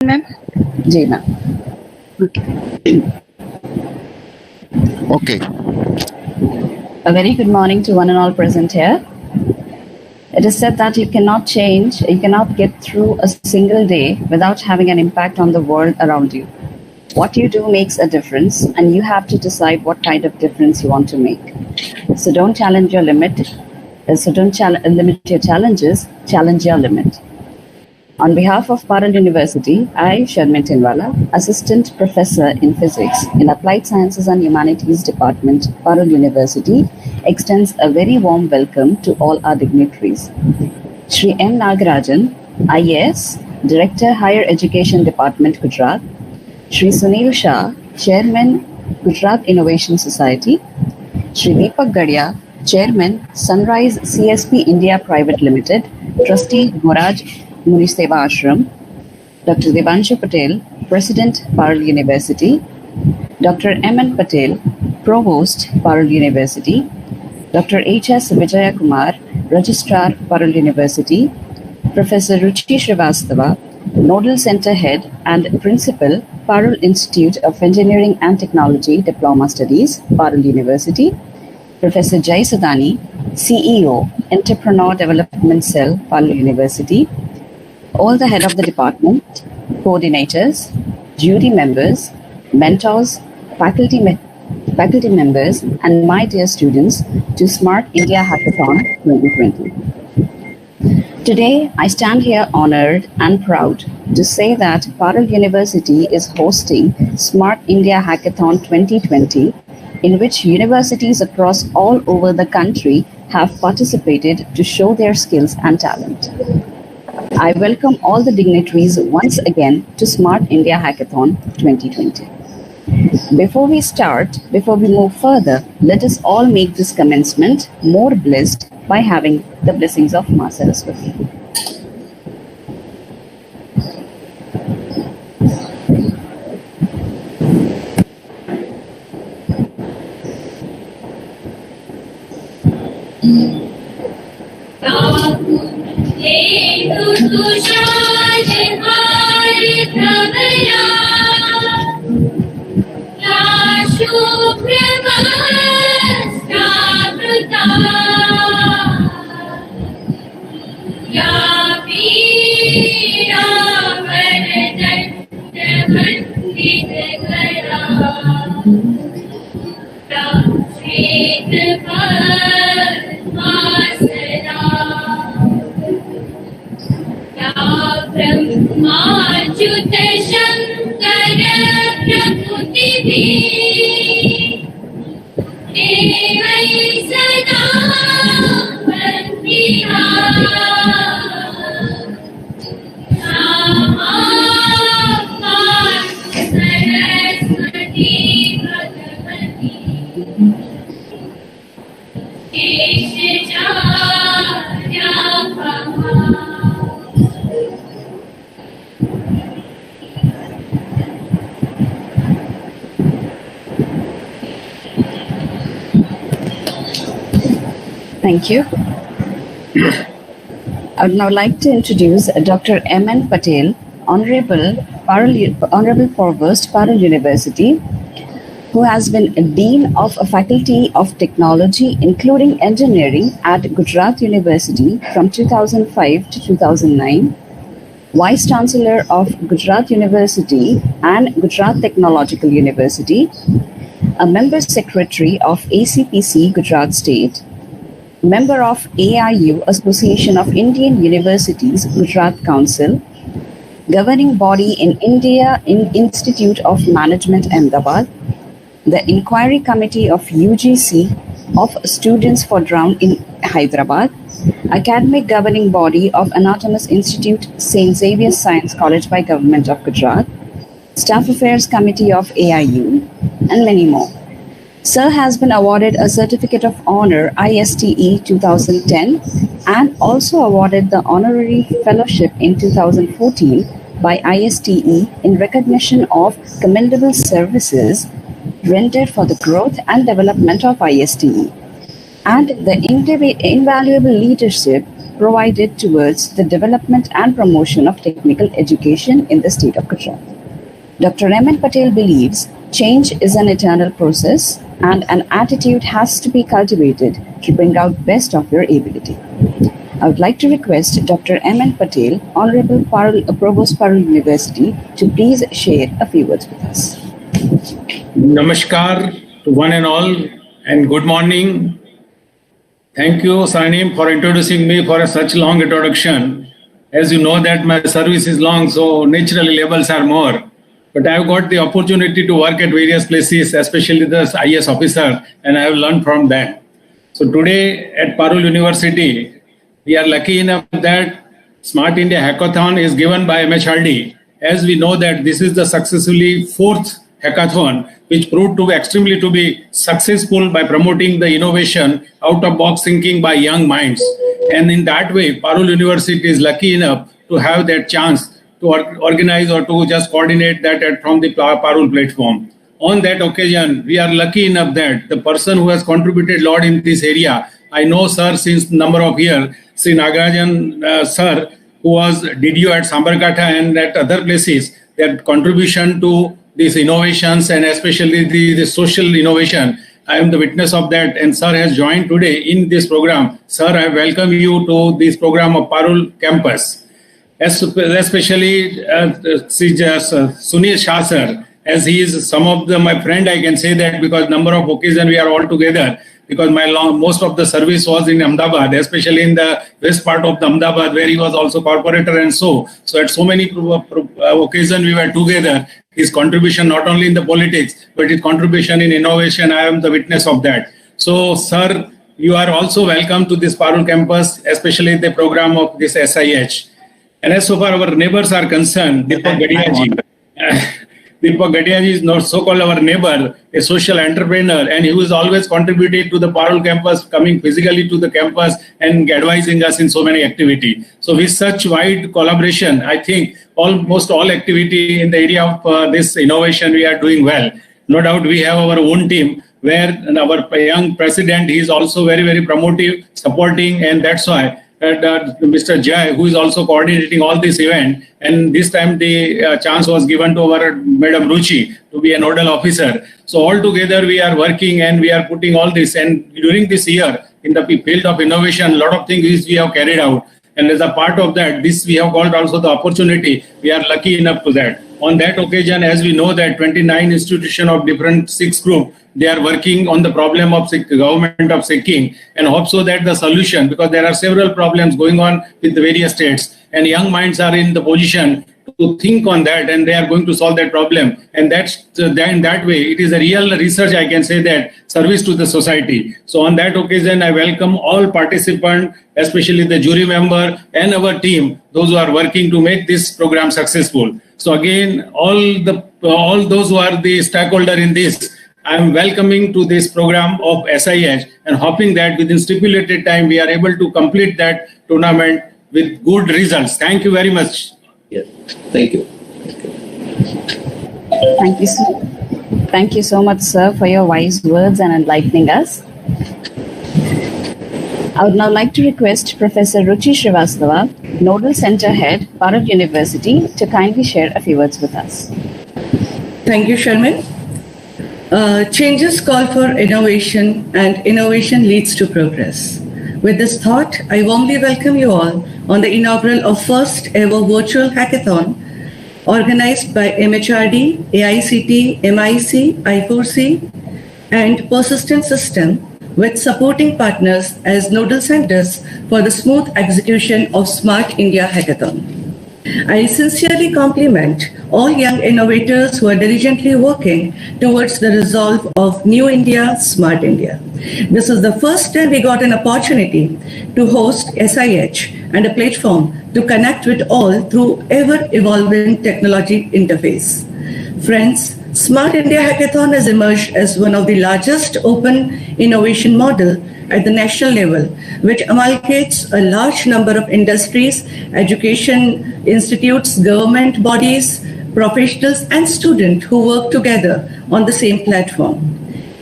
Ma'am ji ma'am. Okay. A very good morning to one and all present here. It is said that you cannot get through a single day without having an impact on the world around you. What you do makes a difference, and you have to decide what kind of difference you want to make. So don't challenge your limit. Limit your challenges, challenge your limit. On behalf of Parul University, I, Sharmin Tinwala, Assistant Professor in Physics in Applied Sciences and Humanities Department, Parul University, extends a very warm welcome to all our dignitaries. Shri M. Nagarajan, IAS, Director Higher Education Department, Gujarat. Shri Sunil Shah, Chairman, Gujarat Innovation Society. Shri Deepak Gadia, Chairman, Sunrise CSP India Private Limited, Trustee Moraj Muniseva Ashram, Dr. Devanshu Patel, President, Parul University, Dr. M.N. Patel, Provost, Parul University, Dr. H.S. Vijaya Kumar, Registrar, Parul University, Professor Ruchi Srivastava, Nodal Center Head and Principal, Parul Institute of Engineering and Technology, Diploma Studies, Parul University, Professor Jai Sadani, CEO, Entrepreneur Development Cell, Parul University, all the head of the department, coordinators, jury members, mentors, faculty members, and my dear students to Smart India Hackathon 2020. Today, I stand here honored and proud to say that Parul University is hosting Smart India Hackathon 2020, in which universities across all over the country have participated to show their skills and talent. I welcome all the dignitaries once again to Smart India Hackathon 2020. Before we move further, let us all make this commencement more blessed by having the blessings of Ma Saraswati. Thank you. I would now like to introduce Dr. M.N. Patel, Honorable Provost, Parul University, who has been a Dean of a Faculty of Technology, including Engineering at Gujarat University from 2005 to 2009, Vice Chancellor of Gujarat University and Gujarat Technological University, a Member Secretary of ACPC Gujarat State, Member of AIU, Association of Indian Universities, Gujarat Council, Governing Body in India Institute of Management, Ahmedabad, the Inquiry Committee of UGC of Students for Drowned in Hyderabad, Academic Governing Body of Autonomous Institute, St. Xavier's Science College by Government of Gujarat, Staff Affairs Committee of AIU, and many more. Sir has been awarded a Certificate of Honor ISTE 2010 and also awarded the Honorary Fellowship in 2014 by ISTE in recognition of commendable services rendered for the growth and development of ISTE and the invaluable leadership provided towards the development and promotion of technical education in the state of Gujarat. Dr. M.N. Patel believes change is an eternal process and an attitude has to be cultivated to bring out best of your ability. I would like to request Dr. M.N. Patel, Honorable Provost Parul University, to please share a few words with us. Namaskar to one and all, and good morning. Thank you, Sanim, for introducing me for such long introduction. As you know that my service is long, so naturally labels are more. But I have got the opportunity to work at various places, especially as IS officer, and I have learned from that. So today at Parul University, we are lucky enough that Smart India Hackathon is given by MHRD. As we know that this is the successfully fourth hackathon, which proved to be extremely to be successful by promoting the innovation, out-of-box thinking by young minds. And in that way, Parul University is lucky enough to have that chance to organize or to just coordinate that from the Parul platform. On that occasion, we are lucky enough that the person who has contributed a lot in this area, I know sir since number of years, Sri Nagarajan sir, who was DDO at Sambarkatha and at other places, their contribution to these innovations and especially the social innovation. I am the witness of that, and sir has joined today in this program. Sir, I welcome you to this program of Parul campus. Especially Sunil Shah sir, as he is some of my friend, I can say that because number of occasions we are all together. Because most of the service was in Ahmedabad, especially in the west part of the Ahmedabad, where he was also corporator and so at so many occasions we were together. His contribution not only in the politics, but his contribution in innovation, I am the witness of that. So, sir, you are also welcome to this Parul campus, especially the program of this SIH. And as so far our neighbors are concerned, Deepak Gadiaji. Deepak Gadiaji is not so-called our neighbor, a social entrepreneur, and he was always contributed to the Parul campus, coming physically to the campus and advising us in so many activities. So with such wide collaboration, I think almost all activity in the area of this innovation, we are doing well. No doubt we have our own team where our young president, he is also very, very promotive, supporting, and that's why Mr. Jai, who is also coordinating all this event, and this time the chance was given to our Madam Ruchi to be a nodal officer. So all together we are working and we are putting all this, and during this year in the field of innovation, a lot of things we have carried out, and as a part of that, this we have called also the opportunity. We are lucky enough to that. On that occasion, as we know that 29 institutions of different 6 groups, they are working on the problem of government of Sikkim, and hope so that the solution, because there are several problems going on with the various states, and young minds are in the position to think on that, and they are going to solve that problem. And that's in that way, it is a real research, I can say that, service to the society. So on that occasion, I welcome all participants, especially the jury member and our team, those who are working to make this program successful. So again, all those who are the stakeholder in this, I am welcoming to this program of SIH and hoping that within stipulated time, we are able to complete that tournament with good results. Thank you very much. Yes, thank you. Thank you, sir. Thank you so much, sir, for your wise words and enlightening us. I would now like to request Professor Ruchi Srivastava, Nodal Center Head, Parul University, to kindly share a few words with us. Thank you, Sharmin. Changes call for innovation, and innovation leads to progress. With this thought, I warmly welcome you all on the inaugural of first ever virtual hackathon organized by MHRD, AICT, MIC, I4C, and Persistent System, with supporting partners as nodal centers for the smooth execution of Smart India Hackathon. I sincerely compliment all young innovators who are diligently working towards the resolve of New India, Smart India. This is the first time we got an opportunity to host SIH and a platform to connect with all through ever-evolving technology interface. Friends, Smart India Hackathon has emerged as one of the largest open innovation model at the national level, which amalgamates a large number of industries, education institutes, government bodies, professionals, and students who work together on the same platform.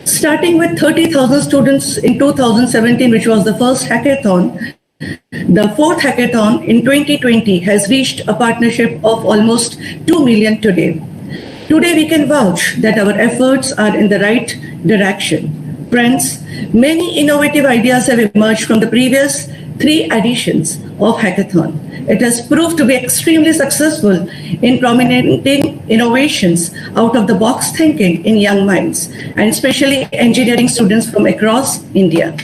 Starting with 30,000 students in 2017, which was the first hackathon, The fourth hackathon in 2020 has reached a partnership of almost 2 million today. Today, we can vouch that our efforts are in the right direction. Friends, many innovative ideas have emerged from the previous 3 editions of Hackathon. It has proved to be extremely successful in promoting innovations out of the box thinking in young minds, and especially engineering students from across India.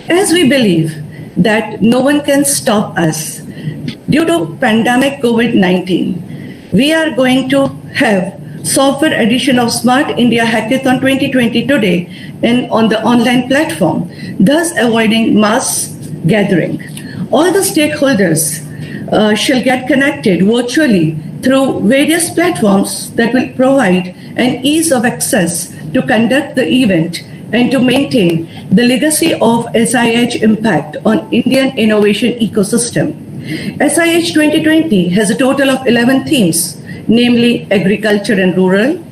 As we believe that no one can stop us due to pandemic COVID-19, we are going to have software edition of Smart India Hackathon 2020 today on the online platform, thus avoiding mass gathering. All the stakeholders shall get connected virtually through various platforms that will provide an ease of access to conduct the event and to maintain the legacy of SIH impact on Indian innovation ecosystem. SIH 2020 has a total of 11 themes, namely agriculture and rural,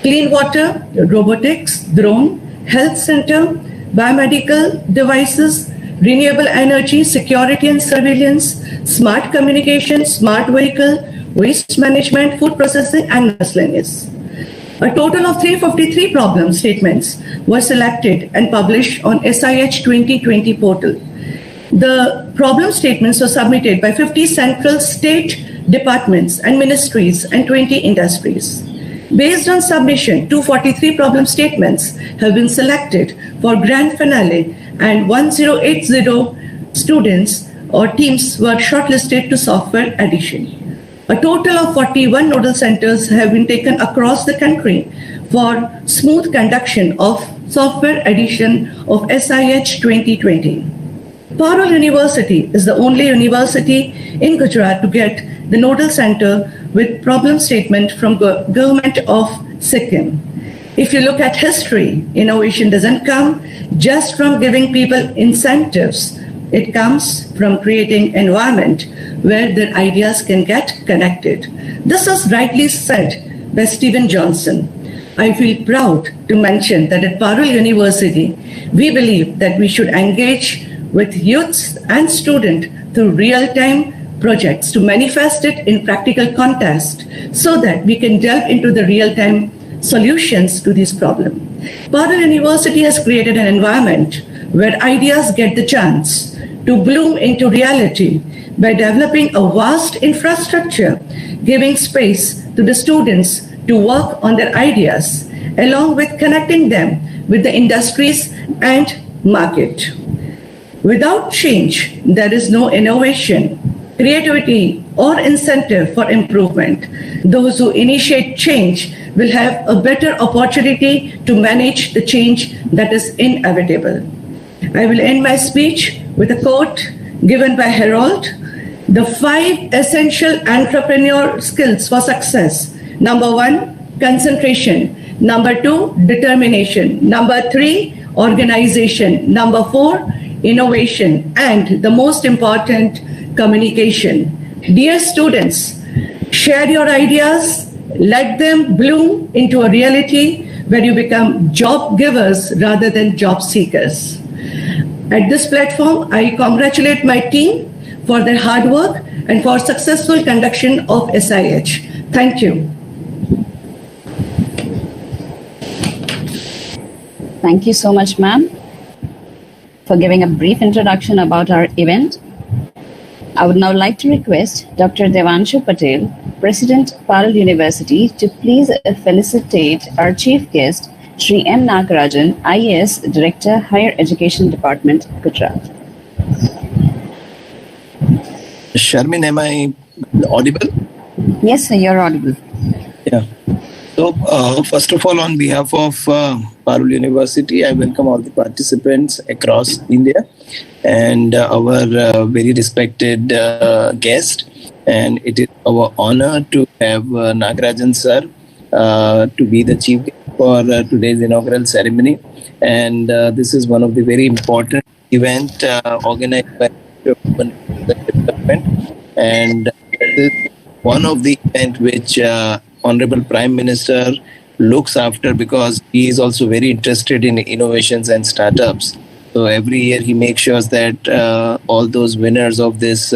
clean water, robotics, drone, health center, biomedical devices, renewable energy, security and surveillance, smart communication, smart vehicle, waste management, food processing, and miscellaneous. A total of 353 problem statements were selected and published on SIH 2020 portal. The problem statements were submitted by 50 central state departments and ministries and 20 industries. Based on submission, 243 problem statements have been selected for grand finale, and 1080 students or teams were shortlisted to software edition. A total of 41 nodal centers have been taken across the country for smooth conduction of software edition of SIH 2020. Parul University is the only university in Gujarat to get the nodal center with problem statement from government of Sikkim. If you look at history, innovation doesn't come just from giving people incentives. It comes from creating environment where their ideas can get connected. This is rightly said by Stephen Johnson. I feel proud to mention that at Parul University, we believe that we should engage with youths and students through real-time projects to manifest it in practical context so that we can delve into the real-time solutions to this problem. Parul University has created an environment where ideas get the chance to bloom into reality by developing a vast infrastructure, giving space to the students to work on their ideas, along with connecting them with the industries and market. Without change, there is no innovation, creativity, or incentive for improvement. Those who initiate change will have a better opportunity to manage the change that is inevitable. I will end my speech with a quote given by Harold. The 5 essential entrepreneur skills for success. Number 1, concentration. Number 2, determination. Number 3, organization. Number 4, innovation. And the most important, communication. Dear students, share your ideas, let them bloom into a reality where you become job givers rather than job seekers. At this platform, I congratulate my team for their hard work and for successful conduction of SIH. Thank you. Thank you so much, ma'am, for giving a brief introduction about our event. I would now like to request Dr. Devanshu Patel, President, Parul University, to please felicitate our chief guest, Shri M. Nagarajan, IAS Director, Higher Education Department, Gujarat. Sharmin, am I audible? Yes, sir, you're audible. Yeah. So, first of all, on behalf of Parul University, I welcome all the participants across India and our very respected guest. And it is our honor to have Nagarajan sir to be the chief guest for today's inaugural ceremony. And this is one of the very important event organized by the development. And this is one of the event which Honorable Prime Minister looks after because he is also very interested in innovations and startups. So every year he makes sure that all those winners of this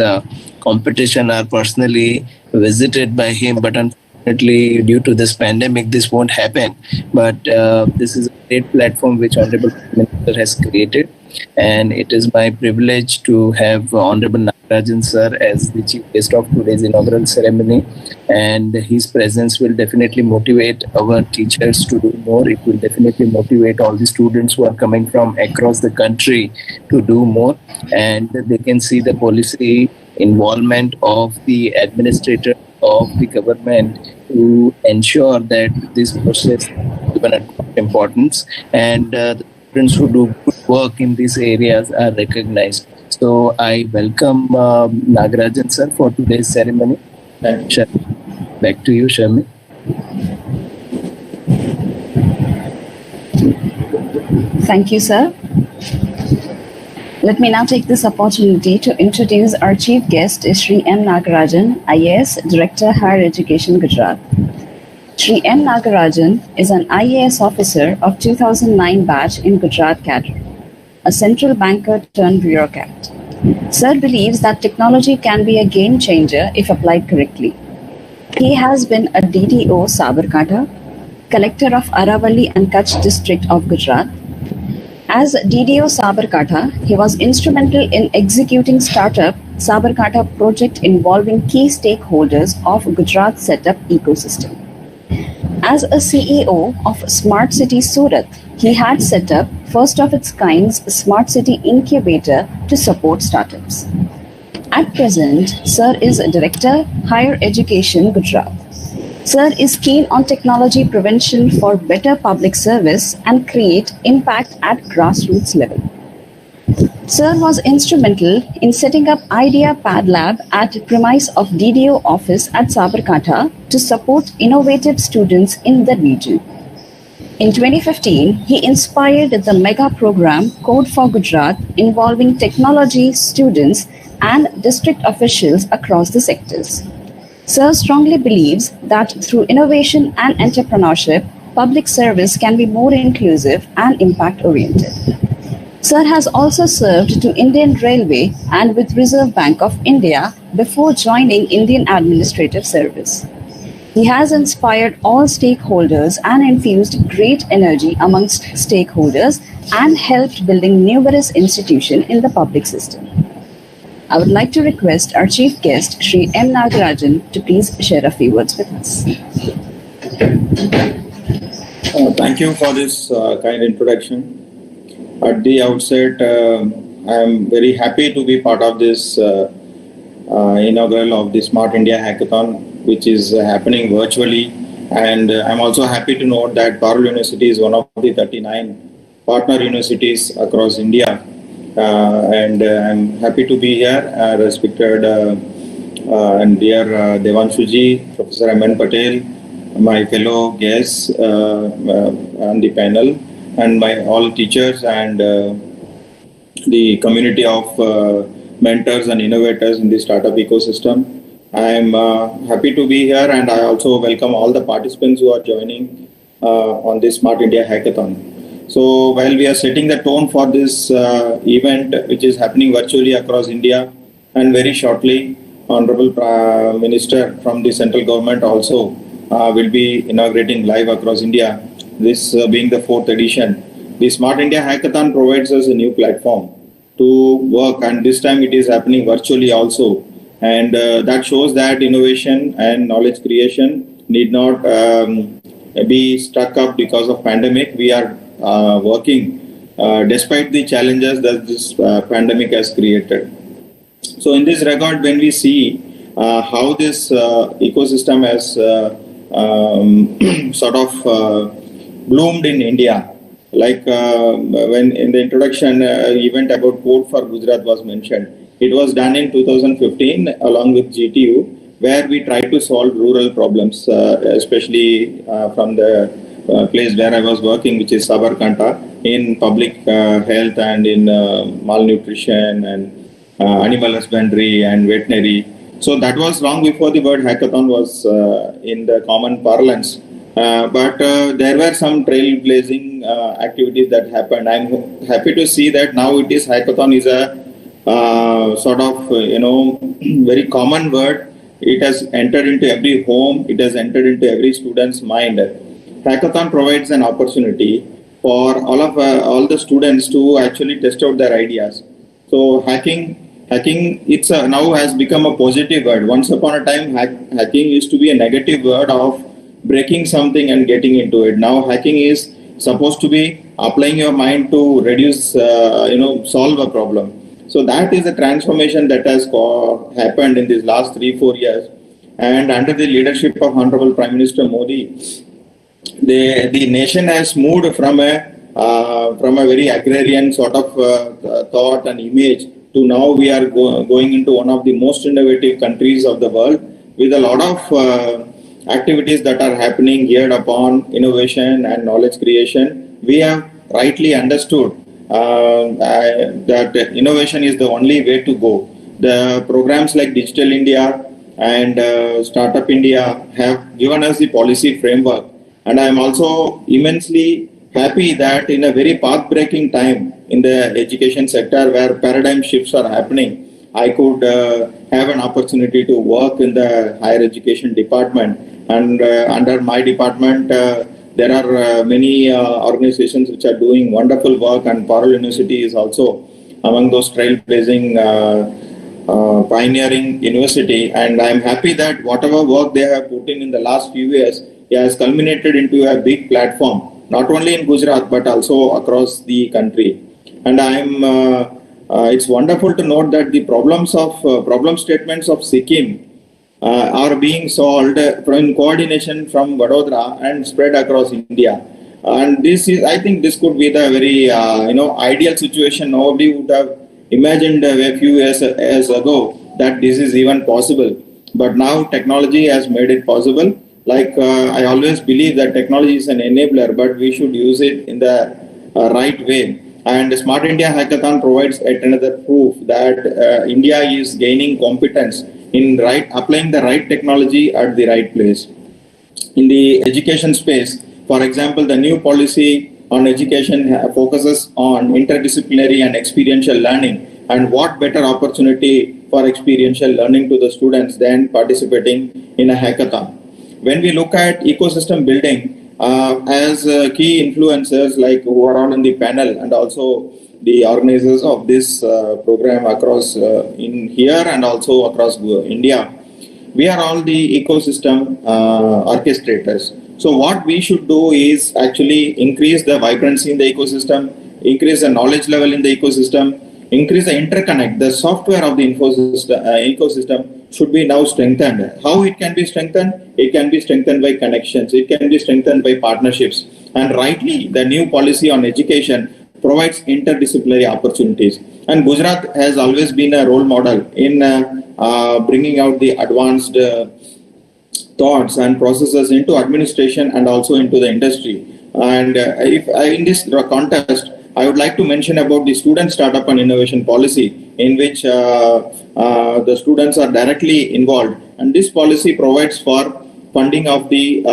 competition are personally visited by him. But unfortunately, due to this pandemic, this won't happen. But this is a great platform which Honorable Prime Minister has created. And it is my privilege to have Honorable Nagarajan sir as the chief guest of today's inaugural ceremony. And his presence will definitely motivate our teachers to do more. It will definitely motivate all the students who are coming from across the country to do more. And they can see the policy involvement of the administrator of the government to ensure that this process is given importance, and the students who do good work in these areas are recognized. So I welcome Nagarajan sir for today's ceremony. And back to you, Sharmi. Thank you, sir. Let me now take this opportunity to introduce our chief guest, Shri M. Nagarajan, IAS Director, Higher Education, Gujarat. Shri M. Nagarajan is an IAS officer of 2009 batch in Gujarat cadre, a central banker turned bureaucrat. Sir believes that technology can be a game changer if applied correctly. He has been a DDO Sabarkantha, collector of Aravalli and Kutch district of Gujarat. As DDO Sabarkantha, he was instrumental in executing startup Sabarkantha project involving key stakeholders of Gujarat's setup ecosystem. As a CEO of Smart City Surat, he had set up first of its kind Smart City Incubator to support startups. At present, Sir is a Director, Higher Education, Gujarat. Sir is keen on technology prevention for better public service and create impact at grassroots level. Sir was instrumental in setting up Idea Pad Lab at premise of DDO office at Sabarkantha to support innovative students in the region. In 2015, he inspired the mega program Code for Gujarat involving technology students and district officials across the sectors. Sir strongly believes that through innovation and entrepreneurship, public service can be more inclusive and impact-oriented. Sir has also served to Indian Railway and with Reserve Bank of India before joining Indian Administrative Service. He has inspired all stakeholders and infused great energy amongst stakeholders and helped building numerous institutions in the public system. I would like to request our chief guest, Shri M. Nagarajan, to please share a few words with us. Thank you for this kind introduction. At the outset, I am very happy to be part of this inaugural of the Smart India Hackathon, which is happening virtually. And I'm also happy to note that Parul University is one of the 39 partner universities across India. And I'm happy to be here, respected and dear Devanshuji, Professor M.N. Patel, my fellow guests on the panel, and my all teachers and the community of mentors and innovators in the startup ecosystem. I am happy to be here, and I also welcome all the participants who are joining on this Smart India Hackathon. So while we are setting the tone for this event, which is happening virtually across India, and very shortly, Honorable Prime Minister from the central government also will be inaugurating live across India, this being the 4th edition. The Smart India Hackathon provides us a new platform to work, and this time it is happening virtually also. And that shows that innovation and knowledge creation need not be stuck up because of pandemic. We are working despite the challenges that this pandemic has created. So in this regard, when we see how this ecosystem has sort of bloomed in India, like when in the introduction event about Code for Gujarat was mentioned, it was done in 2015 along with GTU, where we tried to solve rural problems, especially from the place where I was working, which is Sabarkantha, in public health and in malnutrition and animal husbandry and veterinary. So that was long before the word hackathon was in the common parlance. But there were some trailblazing activities that happened. I'm happy to see that now it is hackathon is a sort of very common word. It has entered into every home. It has entered into every student's mind. Hackathon provides an opportunity for all the students to actually test out their ideas. So hacking it's now has become a positive word. Once upon a time, hacking used to be a negative word of breaking something and getting into it. Now hacking is supposed to be applying your mind to reduce, solve a problem. So that is the transformation that has happened in these last 3-4 years. And under the leadership of Honorable Prime Minister Modi, the nation has moved from a very agrarian sort of thought and image to now we are going into one of the most innovative countries of the world with a lot of activities that are happening geared upon innovation and knowledge creation. We have rightly understood that innovation is the only way to go. The programs like Digital India and Startup India have given us the policy framework. And I am also immensely happy that in a very path-breaking time in the education sector where paradigm shifts are happening, I could have an opportunity to work in the higher education department. And under my department, there are many organizations which are doing wonderful work, and Parul University is also among those trailblazing pioneering university. And I am happy that whatever work they have put in the last few years has culminated into a big platform, not only in Gujarat but also across the country. And I am it's wonderful to note that the problem statements of Sikkim are being solved in coordination from Vadodara and spread across India. And this is, I think, this could be the very ideal situation. Nobody would have imagined a few years ago that this is even possible. But now technology has made it possible. Like I always believe that technology is an enabler, but we should use it in the right way. And Smart India Hackathon provides yet another proof that India is gaining competence in applying the right technology at the right place. In the education space, for example, the new policy on education focuses on interdisciplinary and experiential learning. And what better opportunity for experiential learning to the students than participating in a hackathon? When we look at ecosystem building, as key influencers like who are on in the panel and also the organizers of this program across in here and also across India, we are all the ecosystem orchestrators. So what we should do is actually increase the vibrancy in the ecosystem, increase the knowledge level in the ecosystem, increase the interconnect. The software of the ecosystem should be now strengthened. How it can be strengthened? It can be strengthened by connections. It can be strengthened by partnerships. And rightly, the new policy on education provides interdisciplinary opportunities. And Gujarat has always been a role model in bringing out the advanced thoughts and processes into administration and also into the industry. And in this context, I would like to mention about the student startup and innovation policy, in which the students are directly involved. And this policy provides for funding of the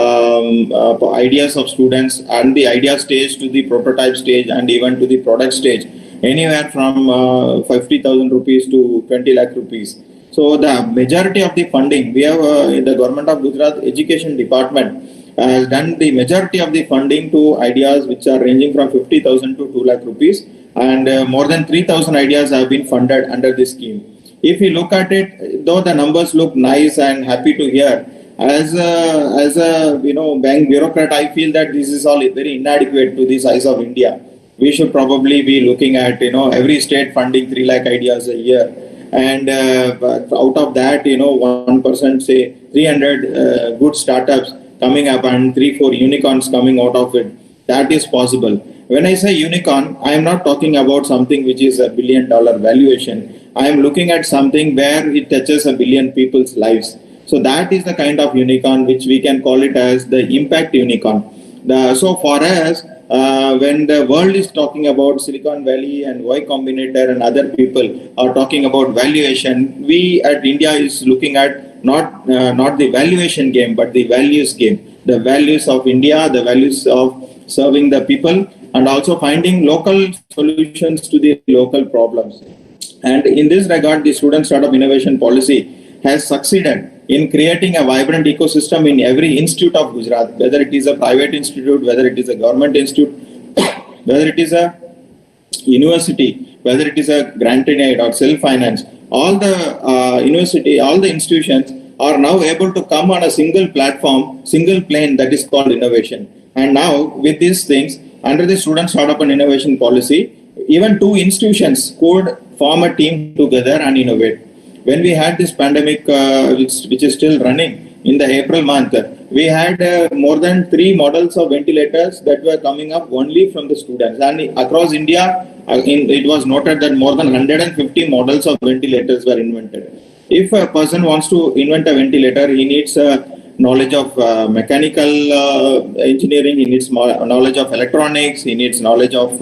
ideas of students and the idea stage to the prototype stage and even to the product stage, anywhere from 50,000 rupees to 20 lakh rupees. So the majority of the funding, we have the government of Gujarat Education Department has done the majority of the funding to ideas which are ranging from 50,000 to 2 lakh rupees, and more than 3,000 ideas have been funded under this scheme. If you look at it, though the numbers look nice and happy to hear, as a bank bureaucrat, I feel that this is all very inadequate to the size of India. We should probably be looking at every state funding 3 lakh ideas a year, and out of that 1% say 300 good startups coming up and 3-4 unicorns coming out of it. That is possible. When I say unicorn, I am not talking about something which is $1 billion valuation. I am looking at something where it touches 1 billion people's lives. So that is the kind of unicorn which we can call it as the impact unicorn. So for us, when the world is talking about Silicon Valley and Y Combinator and other people are talking about valuation, we at India is looking at not the valuation game but the values game. the values of India, the values of serving the people, and also finding local solutions to the local problems. And in this regard, the Student Startup Innovation Policy has succeeded in creating a vibrant ecosystem in every institute of Gujarat, whether it is a private institute, whether it is a government institute, whether it is a university, whether it is a granted aid or self-finance. All the university, all the institutions are now able to come on a single platform, single plane, that is called innovation. And now with these things, under the Student Startup and Innovation Policy, even two institutions could form a team together and innovate. When we had this pandemic, which is still running in the April month, we had more than 3 models of ventilators that were coming up only from the students. And across India, it was noted that more than 150 models of ventilators were invented. If a person wants to invent a ventilator, he needs knowledge of mechanical engineering, he needs knowledge of electronics, he needs knowledge of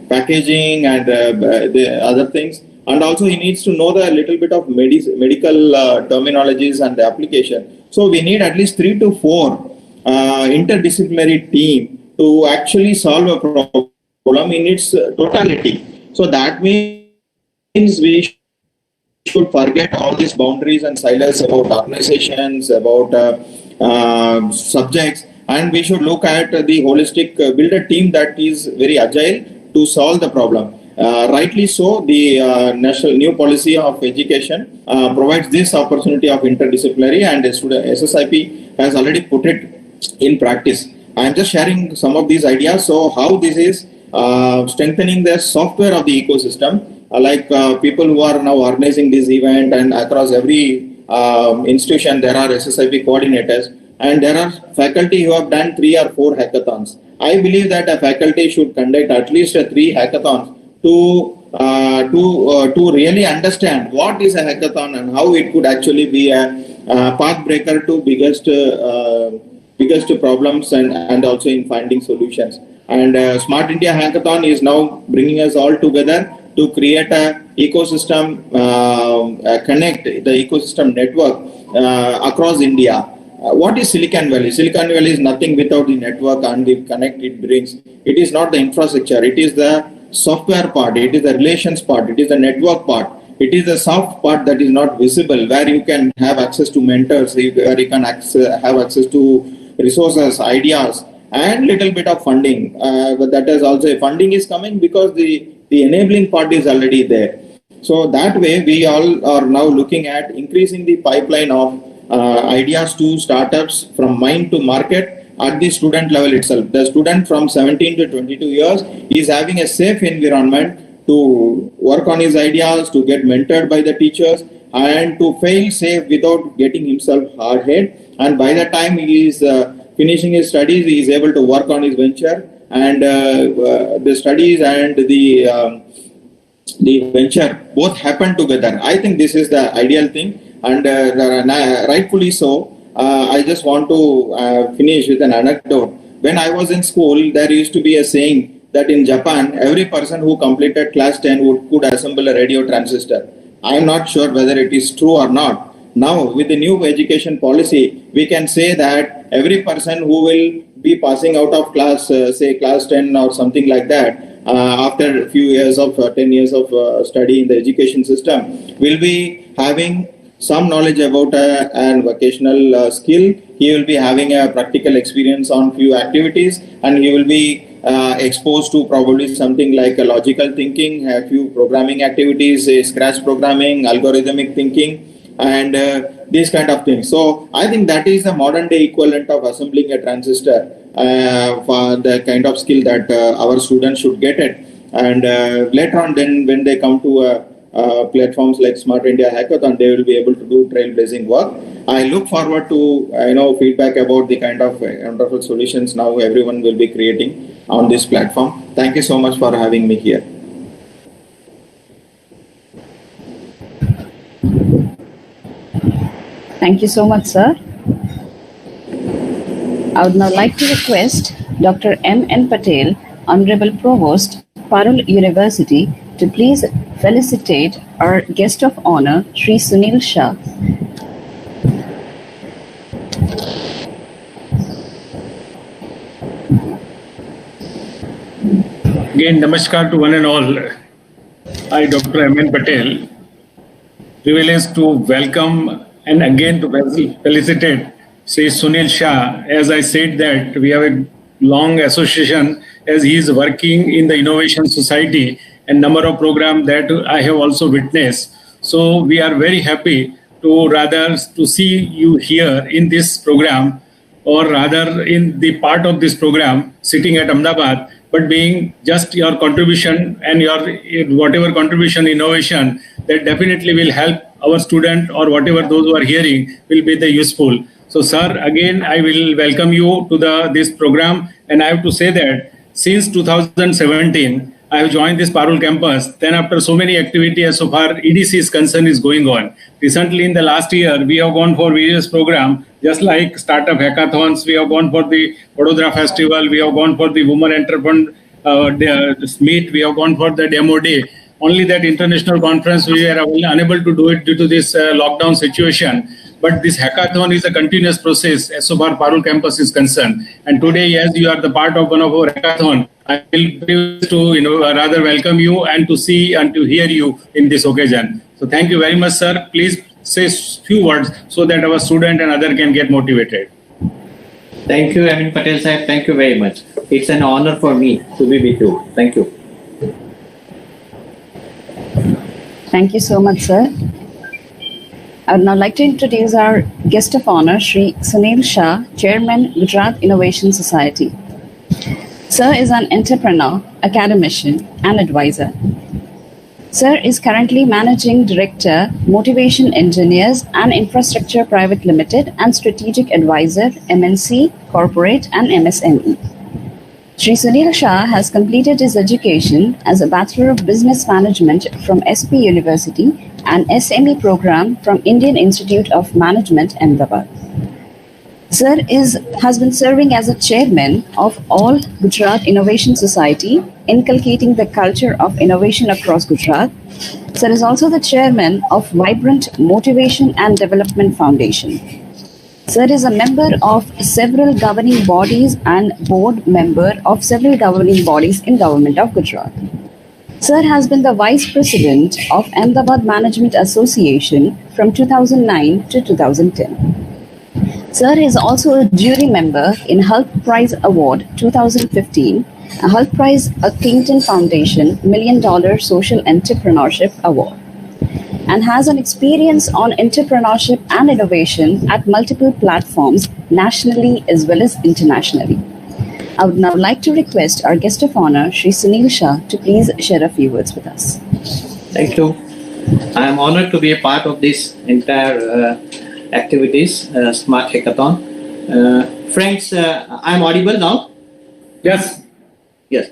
packaging and the other things. And also he needs to know the little bit of medical terminologies and the application. So we need at least 3 to 4 interdisciplinary team to actually solve a problem in its totality. So that means we should forget all these boundaries and silos about organizations, about subjects, and we should look at the holistic, build a team that is very agile to solve the problem. Rightly so, the national new policy of education provides this opportunity of interdisciplinary, and SSIP has already put it in practice. I am just sharing some of these ideas. So how this is strengthening the software of the ecosystem, like people who are now organizing this event, and across every institution there are SSIP coordinators, and there are faculty who have done 3 or 4 hackathons. I believe that a faculty should conduct at least 3 hackathons to really understand what is a hackathon and how it could actually be a path breaker to biggest problems and also in finding solutions. And Smart India Hackathon is now bringing us all together to create a ecosystem, connect the ecosystem network across India. What is Silicon Valley? Silicon Valley is nothing without the network and the connect it brings. It is not the infrastructure, it is the software part, it is the relations part, it is the network part, it is the soft part that is not visible, where you can have access to mentors, where you can have access to resources, ideas, and little bit of funding. But that is also, funding is coming because the enabling part is already there. So that way we all are now looking at increasing the pipeline of ideas to startups from mind to market at the student level itself. The student from 17 to 22 years is having a safe environment to work on his ideas, to get mentored by the teachers, and to fail safe without getting himself hard hit. And by the time he is finishing his studies, he is able to work on his venture, and the studies and the venture both happen together. I think this is the ideal thing, and rightfully so. I just want to finish with an anecdote. When I was in school, there used to be a saying that in Japan, every person who completed class 10 could assemble a radio transistor. I am not sure whether it is true or not. Now, with the new education policy, we can say that every person who will be passing out of class, say class 10 or something like that, after a few years of 10 years of study in the education system, will be having some knowledge about an vocational skill. He will be having a practical experience on few activities, and he will be exposed to probably something like a logical thinking, a few programming activities, scratch programming, algorithmic thinking, and these kind of things. So I think that is the modern day equivalent of assembling a transistor, for the kind of skill that our students should get it. And later on, then when they come to platforms like Smart India Hackathon, they will be able to do trailblazing work. I look forward to feedback about the kind of wonderful solutions now everyone will be creating on this platform. Thank you so much for having me here. Thank you so much, sir. I would now like to request Dr. M.N. Patel, Honorable Provost, Parul University, to please felicitate our guest of honor, Sri Sunil Shah. Again, namaskar to one and all. I, Dr. M.N. Patel, privileged to welcome and again to felicitate Sri Sunil Shah. As I said that we have a long association as he is working in the Innovation Society and number of programs that I have also witnessed. So we are very happy to see you here in this program, or rather in the part of this program sitting at Ahmedabad, but being just your contribution and your whatever contribution innovation that definitely will help our student or whatever those who are hearing will be the useful. So sir, again I will welcome you to this program, and I have to say that since 2017 I have joined this Parul campus. Then after so many activities as so far EDC is concerned is going on. Recently in the last year, we have gone for various programs, just like startup hackathons, we have gone for the Vadodara festival, we have gone for the women entrepreneur meet, we have gone for the demo day. Only that international conference we are unable to do it due to this lockdown situation. But this hackathon is a continuous process as so far Parul campus is concerned. And today, as you are the part of one of our hackathon, I will be pleased to rather welcome you and to see and to hear you in this occasion. So thank you very much, sir. Please say few words so that our student and other can get motivated. Thank you, Amin Patel sahib. Thank you very much. It's an honor for me to be with you. Thank you. Thank you so much, sir. I would now like to introduce our guest of honor, Shri Sunil Shah, Chairman, Gujarat Innovation Society. Sir is an entrepreneur, academician, and advisor. Sir is currently Managing Director, Motivation Engineers and Infrastructure Private Limited and Strategic Advisor, MNC, Corporate and MSME. Shri Sunil Shah has completed his education as a Bachelor of Business Management from SP University and SME program from Indian Institute of Management, Ahmedabad. Sir has been serving as a chairman of All Gujarat Innovation Society, inculcating the culture of innovation across Gujarat. Sir is also the chairman of Vibrant Motivation and Development Foundation. Sir is a member of several governing bodies and board member of several governing bodies in Government of Gujarat. Sir has been the Vice President of Ahmedabad Management Association from 2009 to 2010. Sir is also a jury member in Health Prize Award 2015, a Health Prize at Clinton Foundation $1 Million Social Entrepreneurship Award, and has an experience on entrepreneurship and innovation at multiple platforms nationally as well as internationally. I would now like to request our guest of honor, Shri Sunil Shah, to please share a few words with us. Thank you. I am honored to be a part of this entire activities, Smart Hackathon. Friends, I am audible now? Yes. Yes.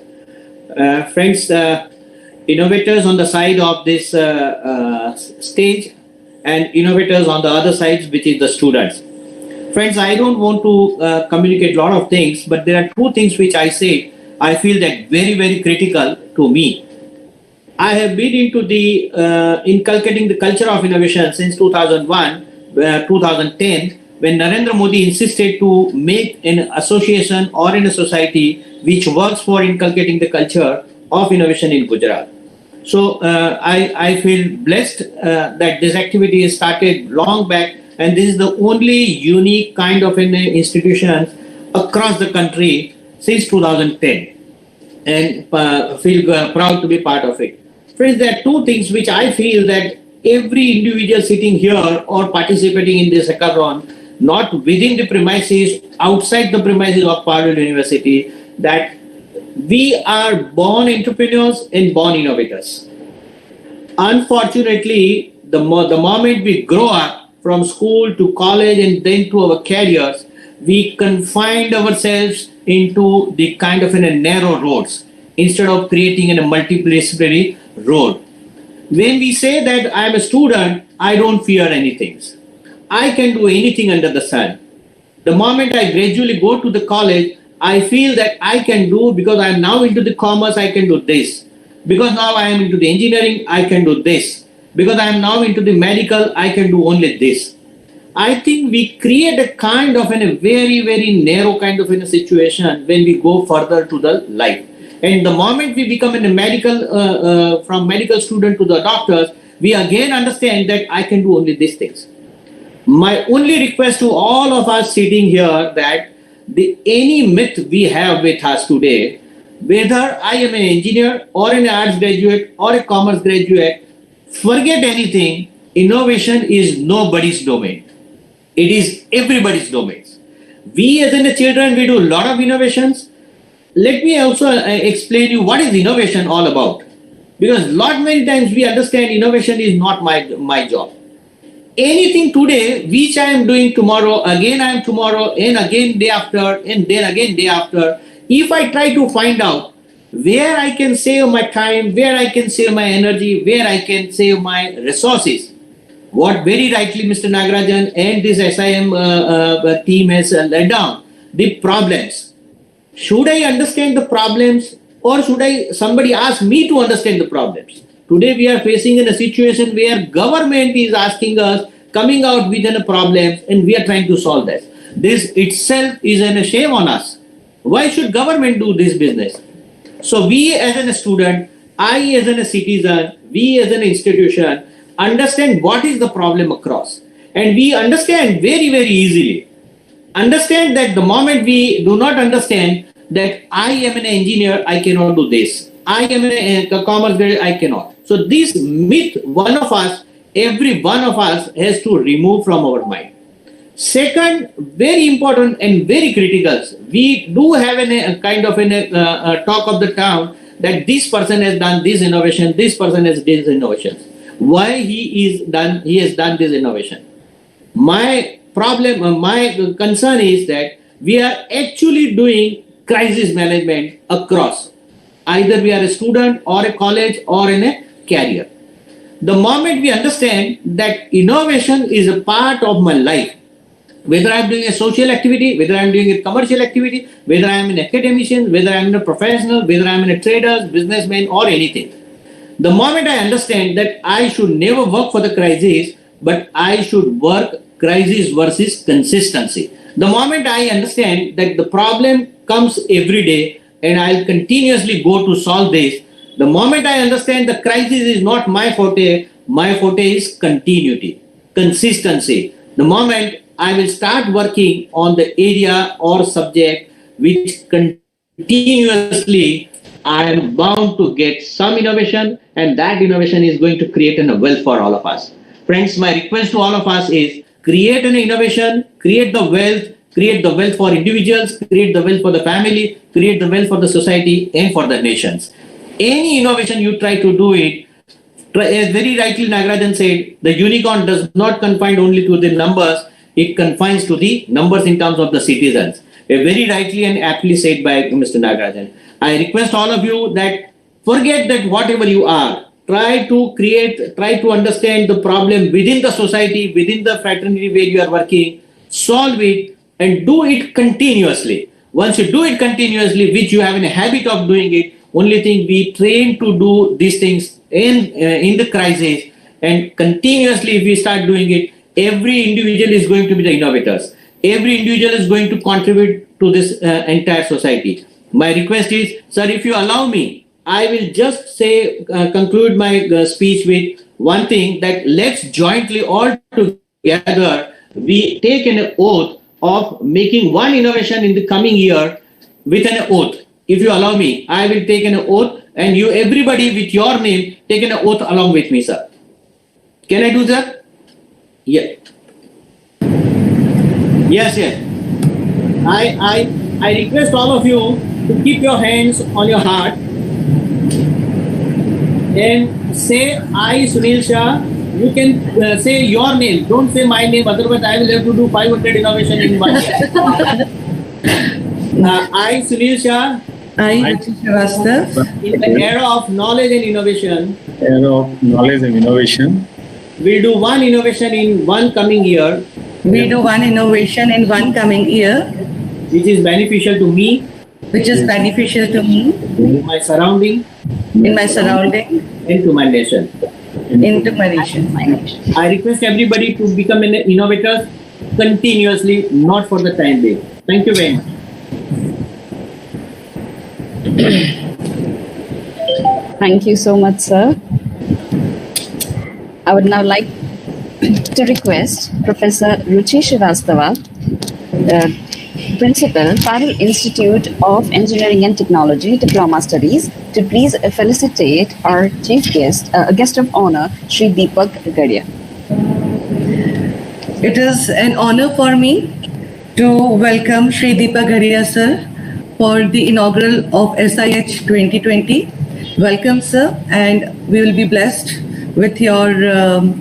Friends, innovators on the side of this stage and innovators on the other side, which is the students. Friends, I don't want to communicate a lot of things, but there are two things which I say, I feel that very, very critical to me. I have been into the inculcating the culture of innovation since 2001, 2010, when Narendra Modi insisted to make an association or in a society which works for inculcating the culture of innovation in Gujarat. So I feel blessed that this activity is started long back, and this is the only unique kind of an institution across the country since 2010, and feel proud to be part of it. Friends, there are two things which I feel that every individual sitting here or participating in this hackathon, not within the premises, outside the premises of Parul University, that we are born entrepreneurs and born innovators. Unfortunately, the moment we grow up from school to college and then to our careers, we confined ourselves into the kind of a narrow roads instead of creating a multidisciplinary road. When we say that I am a student, I don't fear anything. I can do anything under the sun. The moment I gradually go to the college, I feel that I can do, because I am now into the commerce, I can do this. Because now I am into the engineering, I can do this. Because I am now into the medical, I can do only this. I think we create a kind of a very, very narrow kind of a situation when we go further to the life. And the moment we become in a medical, from medical student to the doctors, we again understand that I can do only these things. My only request to all of us sitting here that any myth we have with us today, whether I am an engineer or an arts graduate or a commerce graduate, forget anything. Innovation is nobody's domain. It is everybody's domain. We as in the children, we do a lot of innovations. Let me also explain you what is innovation all about. Because many times we understand innovation is not my job. Anything today, which I am doing tomorrow, again I am tomorrow, and again day after, and then again day after, if I try to find out where I can save my time, where I can save my energy, where I can save my resources, what very rightly Mr. Nagarajan and this SIM team has laid down, the problems. Should I understand the problems, or should somebody ask me to understand the problems? Today we are facing in a situation where government is asking us, coming out with a problem, and we are trying to solve that. This itself is a shame on us. Why should government do this business? So we as a student, I as a citizen, we as an institution, understand what is the problem across. And we understand very, very easily. Understand that the moment we do not understand that I am an engineer, I cannot do this. I am a commerce graduate, I cannot. So this myth, every one of us has to remove from our mind. Second, very important and very critical, we do have a kind of a talk of the town that this person has done this innovation, this person has this innovation. Why he has done this innovation? My concern is that we are actually doing crisis management across. Either we are a student or a college or in a career. The moment we understand that innovation is a part of my life, whether I am doing a social activity, whether I am doing a commercial activity, whether I am an academician, whether I am a professional, whether I am a trader, businessman or anything. The moment I understand that I should never work for the crisis, but I should work crisis versus consistency. The moment I understand that the problem comes every day and I'll continuously go to solve this, the moment I understand the crisis is not my forte is continuity, consistency. The moment I will start working on the area or subject which continuously I am bound to get some innovation, and that innovation is going to create a wealth for all of us. Friends, my request to all of us is create an innovation, create the wealth for individuals, create the wealth for the family, create the wealth for the society and for the nations. Any innovation you try to do it, as very rightly Nagarajan said, the unicorn does not confine only to the numbers, it confines to the numbers in terms of the citizens. Very rightly and aptly said by Mr. Nagarajan. I request all of you that forget that whatever you are, try to understand the problem within the society, within the fraternity where you are working, solve it and do it continuously. Once you do it continuously, which you have a habit of doing it, only thing we train to do these things in the crisis, and continuously if we start doing it, every individual is going to be the innovators. Every individual is going to contribute to this entire society. My request is, sir, if you allow me, I will just say, conclude my speech with one thing, that let's jointly all together, we take an oath of making one innovation in the coming year with an oath. If you allow me, I will take an oath and you, everybody with your name, take an oath along with me, sir. Can I do that? Yeah. Yes. I request all of you to keep your hands on your heart and say, I, Sunil Shah. You can say your name. Don't say my name. Otherwise, I will have to do 500 innovation in 1 year. I, Sunil Shah. I, Srivastava. In the era of knowledge and innovation. We'll do one innovation in one coming year. We do one innovation in one coming year. Which is beneficial to me. Which is beneficial to me. In my surrounding. In my surrounding. And to my nation. Into my nation. I request everybody to become an innovator continuously, not for the time being. Thank you very much. Thank you so much, sir. I would now like to request Professor Ruchi Srivastava, Principal, Parul Institute of Engineering and Technology, Diploma Studies, to please felicitate our chief guest, guest of honor, Shri Deepak Gadia. It is an honor for me to welcome Shri Deepak Gadia sir for the inaugural of SIH 2020. Welcome, sir, and we will be blessed with your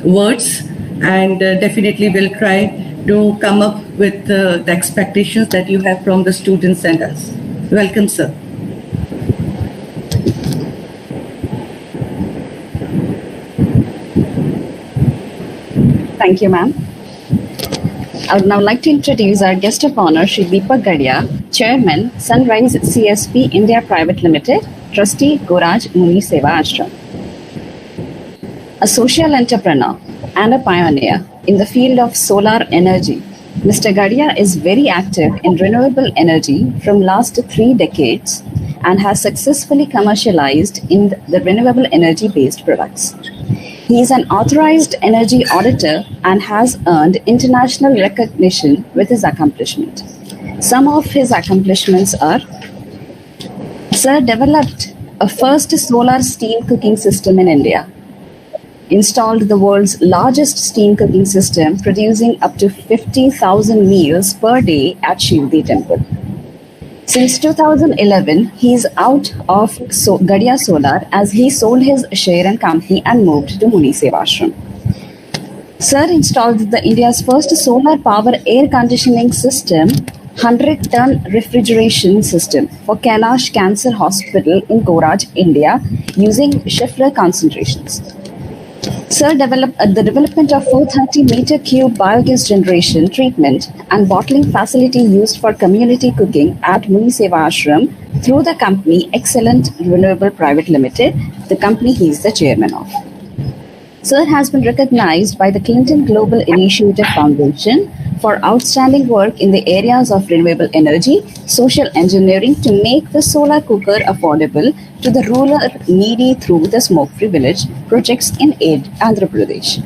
words, and definitely will try to come up with the expectations that you have from the students and us. Welcome, sir. Thank you, ma'am. I would now like to introduce our guest of honor, Shri Deepak Gadia, Chairman, Sunrise CSP India Private Limited, Trustee, Goraj Muni Seva Ashram. A social entrepreneur and a pioneer in the field of solar energy, Mr. Gadia is very active in renewable energy from last 3 decades and has successfully commercialized in the renewable energy-based products. He is an authorized energy auditor and has earned international recognition with his accomplishment. Some of his accomplishments are: Sir developed a first solar steam cooking system in India, installed the world's largest steam cooking system, producing up to 50,000 meals per day at Shivdi temple. Since 2011, he is out of Gadia Solar as he sold his share and company and moved to Muni Seva Ashram. Sir installed the India's first solar power air conditioning system, 100-ton refrigeration system for Kailash Cancer Hospital in Goraj, India, using Schiffler concentrations. Sir developed the development of 430-meter cube biogas generation, treatment and bottling facility used for community cooking at Muni Seva Ashram through the company Excellent Renewable Private Limited, the company he is the chairman of. Sir has been recognized by the Clinton Global Initiative Foundation for outstanding work in the areas of renewable energy, social engineering to make the solar cooker affordable to the rural needy through the Smoke-Free Village projects in Andhra Pradesh.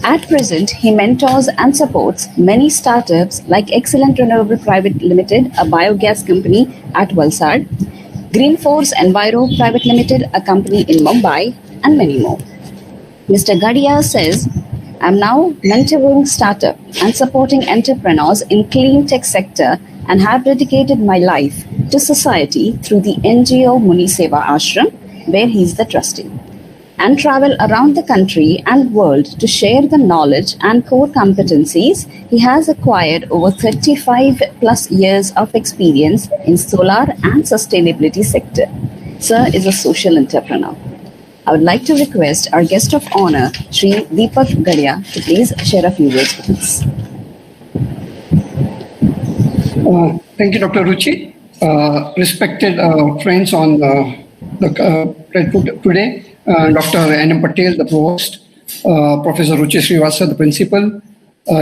At present, he mentors and supports many startups like Excellent Renewable Private Limited, a biogas company at Valsad, Green Force Enviro Private Limited, a company in Mumbai, and many more. Mr. Gadia says, I'm now mentoring startup and supporting entrepreneurs in clean tech sector and have dedicated my life to society through the NGO Muni Seva Ashram, where he is the trustee, and travel around the country and world to share the knowledge and core competencies he has acquired over 35 plus years of experience in solar and sustainability sector. Sir is a social entrepreneur. I would like to request our guest of honor, Shri Deepak Gadia, to please share a few words with us. Thank you, Dr. Ruchi. Respected friends on the today, Dr. N.M. Patel, the provost, Professor Ruchi Srivastava, the principal,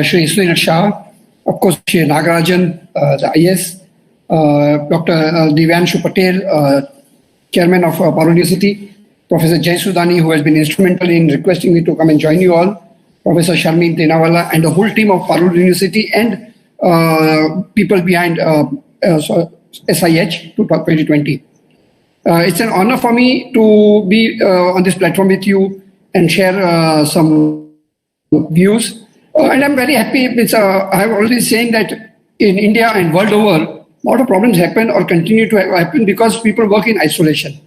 Shri Sunil Shah, of course, Shri Nagarajan, the IS, Dr. Divyanshu Patel, chairman of Parul University, Professor Jay Sudani, who has been instrumental in requesting me to come and join you all, Professor Sharmin Tenawala, and the whole team of Parul University and people behind SIH 2020. It's an honor for me to be on this platform with you and share some views. And I'm very happy. I have already saying that in India and world over, a lot of problems happen or continue to happen because people work in isolation.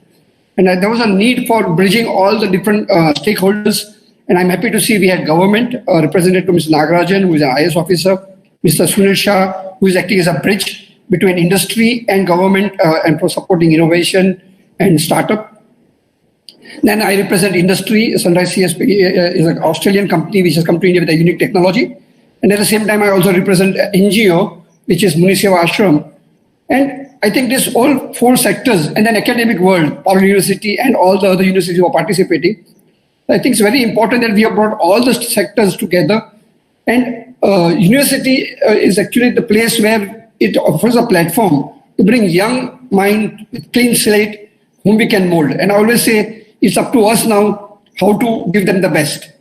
And there was a need for bridging all the different stakeholders. And I'm happy to see we had government represented to Mr. Nagarajan, who is an IS officer, Mr. Sunil Shah, who is acting as a bridge between industry and government and for supporting innovation and startup. Then I represent industry. Sunrise CSP is an Australian company which has come to India with a unique technology. And at the same time, I also represent NGO, which is Muni Seva Ashram. And I think this all 4 sectors and then academic world, Parul University and all the other universities who are participating. I think it's very important that we have brought all the sectors together. And university is actually the place where it offers a platform to bring young mind with clean slate whom we can mold. And I always say it's up to us now how to give them the best.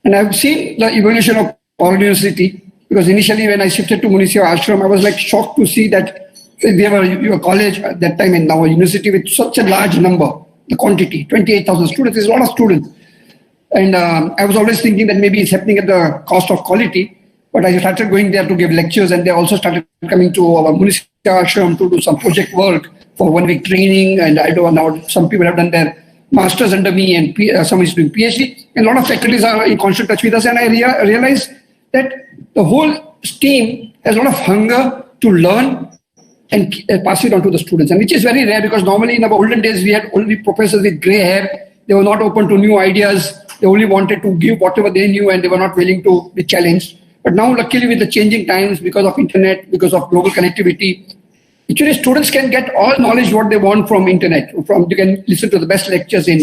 And I've seen the evolution of our university, because initially when I shifted to Munisia Ashram, I was like shocked to see that we have a college at that time and now a university with such a large number, the quantity, 28,000 students, is a lot of students. And I was always thinking that maybe it's happening at the cost of quality, but I started going there to give lectures, and they also started coming to our Munisia Ashram to do some project work for 1 week training. And I don't know, some people have done their masters under me, and some is doing PhD. And a lot of faculties are in constant touch with us, and I realized that the whole team has a lot of hunger to learn and pass it on to the students, and which is very rare, because normally in our olden days we had only professors with grey hair. They were not open to new ideas. They only wanted to give whatever they knew, and they were not willing to be challenged. But now, luckily, with the changing times, because of internet, because of global connectivity, actually students can get all knowledge what they want from internet. They can listen to the best lectures in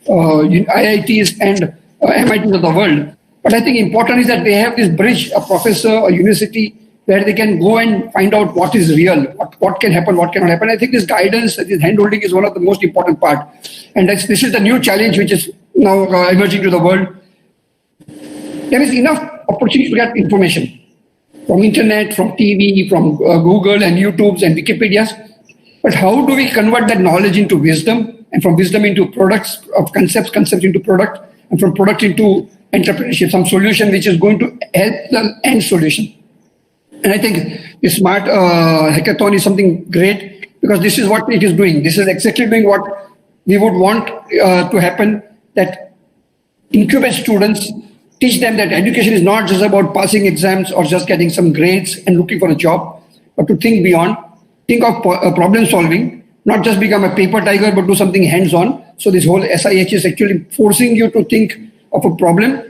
IITs and MITs of the world. But I think important is that they have this bridge, a professor, a university, where they can go and find out what is real, what can happen, what cannot happen. I think this guidance, this hand-holding is one of the most important part. And this is the new challenge which is now emerging to the world. There is enough opportunity to get information from internet, from TV, from Google and YouTubes and Wikipedias. But how do we convert that knowledge into wisdom, and from wisdom into products, of concepts into product, and from product into entrepreneurship, some solution which is going to help the end solution. And I think the smart hackathon is something great, because this is what it is doing. This is exactly doing what we would want to happen, that incubate students, teach them that education is not just about passing exams or just getting some grades and looking for a job, but to think beyond, think of problem solving, not just become a paper tiger, but do something hands-on. So this whole SIH is actually forcing you to think of a problem,